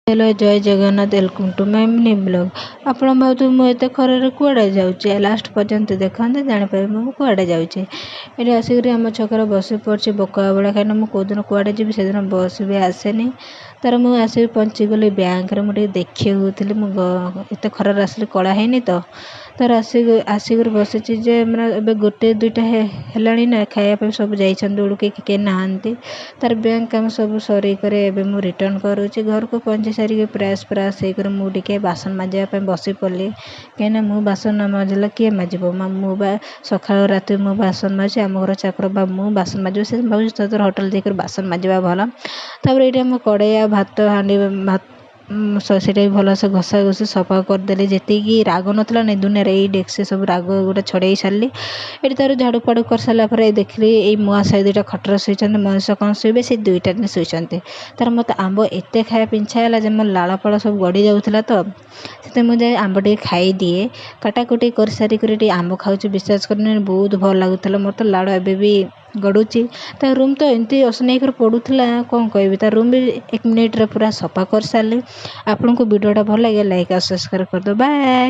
Hello जय Jagannath welcome to my mini blog. ଆପଣ ଭାବୁଥିବେ ମୁଁ ଏତେ ଖରାରେ କୁଆଡ଼େ ଯାଉଛି, ଲାଷ୍ଟ ପର୍ଯ୍ୟନ୍ତ ଦେଖନ୍ତେ ଜାଣିପାରିବେ ମୁଁ କୁଆଡ଼େ ଯାଉଛି। ଏଠି ଆସିକରି ଆମ ଛକରେ ବସି ପଡ଼ିଛି ବୋକା ଭଳିଆ, କାହିଁକିନା ମୁଁ କେଉଁଦିନ କୁଆଡ଼େ ଯିବି ସେଦିନ ବସ୍ ବି ଆସେନି। ତାର ମୁଁ ଆସିକି ପହଞ୍ଚିଗଲି ବ୍ୟାଙ୍କରେ। ମୁଁ ଟିକେ ଦେଖିବାକୁ ମୁଁ ଏତେ ଖରାରେ ଆସିଲି, କଳା ହେଇନି ତ। ତାର ଆସିକରି ବସିଛି ଯେ ମାନେ ଏବେ 1-2ଟା ହେଲାଣି ନା, ଖାଇବା ପାଇଁ ସବୁ ଯାଇଛନ୍ତି ବେଳକୁ କେହି ନାହାନ୍ତି। ତାର ବ୍ୟାଙ୍କ କାମ ସବୁ ସରିକରି ଏବେ ମୁଁ ରିଟର୍ଣ୍ଣ କରୁଛି ଘରକୁ। ପହଞ୍ଚି ସାରିକି ଫ୍ରେସ୍ ହେଇକରି ମୁଁ ଟିକେ ବାସନ ମାଜିବା ପାଇଁ ବସି ପଡ଼ିଲି। କାହିଁକିନା ମୁଁ ବାସନ ନ ମାଜିଲେ କିଏ ମାଜିବ? ମୁଁ ବା ସକାଳ ରାତି ମୁଁ ବାସନ ମାଜୁଛି। ଆମ ଘର ଚାକର ବା ମୁଁ ବାସନ ମାଜିବି, ସେ ଭାବୁଛି ତୋର ହୋଟେଲ ଯାଇକରି ବାସନ ମାଜିବା ଭଲ। ତାପରେ ଏଇଠି ଆମ କଡ଼େଇ ଆଉ ଭାତ ହାଣ୍ଡି ସେଇଟା ବି ଭଲସେ ଘଷାଘଷି ସଫା କରିଦେଲି। ଯେତିକି ରାଗ ନଥିଲା ନା ଦୁନିଆରେ, ଏଇ ଡେକ୍ସି ସବୁ ରାଗ ଗୋଟେ ଛଡ଼େଇ ସାରିଲି। ଏଠି ତାର ଝାଡ଼ୁ ଫାଡ଼ୁ କରିସାରିଲା ପରେ ଦେଖିଲି ଏଇ ମୁଆଁ ସାହି 2ଟା ଖଟରେ ଶୋଇଛନ୍ତି। ମଣିଷ କ'ଣ ଶୋଇବେ, ସେ 2ଟା ଶୋଇଛନ୍ତି। ତାର ମୋତେ ଆମ୍ବ ଏତେ ଖାଇବା ପାଇଁ ଇଚ୍ଛା ହେଲା ଯେ ମୋ ଲାଳ ଫାଳ ସବୁ ଗଡ଼ି ଯାଉଥିଲା ତ, ସେଥିପାଇଁ ମୁଁ ଯାଇ ଆମ୍ବ ଟିକେ ଖାଇଦିଏ। କାଟାକୁଟି କରିସାରିକରି ଟିକେ ଆମ୍ବ ଖାଉଛି। ବିଶ୍ୱାସ କରିନି ବହୁତ ଭଲ ଲାଗୁଥିଲା। ମୋର ତ ଲାଳ ଏବେ ବି ଗଡ଼ୁଛି। ତା ରୁମ୍ ତ ଏମିତି ଅସନେଇକରି ପଡ଼ୁଥିଲା, କ'ଣ କହିବି। ତା ରୁମ୍ ବି 1 ମିନିଟ୍ରେ ପୁରା ସଫା କରିସାରିଲି। ଆପଣଙ୍କୁ ଭିଡ଼ିଓଟା ଭଲ ଲାଗେ ଲାଇକ୍ ଆଉ ସବସ୍କ୍ରାଇବ୍ କରିଦେବ। ବାଏ।